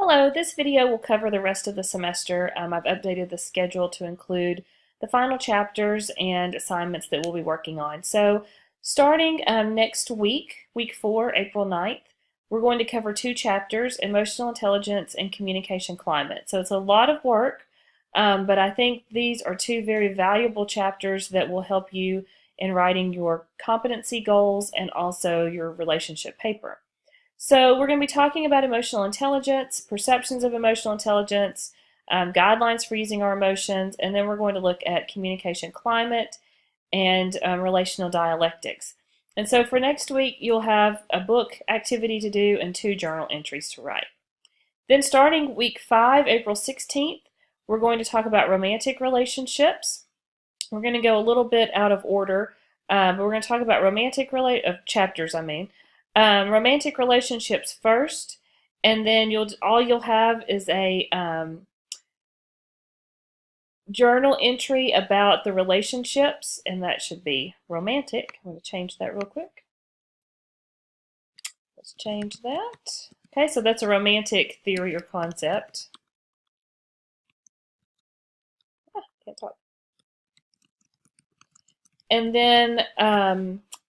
Hello, this video will cover the rest of the semester. I've updated the schedule to include the final chapters and assignments that we'll be working on. So starting next week, week 4, April 9th, we're going to cover 2 chapters, Emotional Intelligence and Communication Climate. So it's a lot of work, but I think these are 2 very valuable chapters that will help you in writing your competency goals and also your relationship paper. So we're going to be talking about emotional intelligence, perceptions of emotional intelligence, guidelines for using our emotions, and then we're going to look at communication climate and relational dialectics. And so for next week, you'll have a book activity to do and 2 journal entries to write. Then starting week 5, April 16th, we're going to talk about romantic relationships. We're going to go a little bit out of order, but we're going to talk about chapters, romantic relationships first, and then all you'll have is a journal entry about the relationships, and that should be romantic. I'm going to change that real quick. Let's change that. Okay, so that's a romantic theory or concept. Can't talk. And then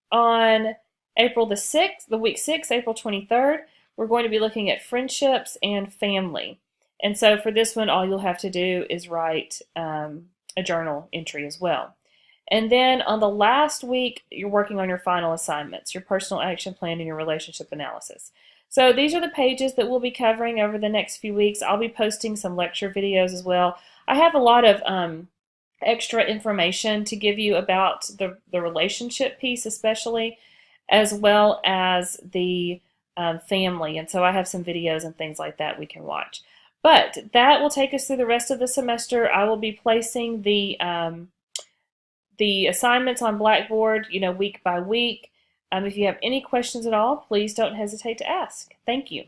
on April the 6th, the week 6, April 23rd, we're going to be looking at friendships and family. And so for this one, all you'll have to do is write a journal entry as well. And then on the last week, you're working on your final assignments, your personal action plan, and your relationship analysis. So these are the pages that we'll be covering over the next few weeks. I'll be posting some lecture videos as well. I have a lot of extra information to give you about the relationship piece especially, as well as the family. And so I have some videos and things like that we can watch. But that will take us through the rest of the semester. I will be placing the assignments on Blackboard, week by week. If you have any questions at all, please don't hesitate to ask. Thank you.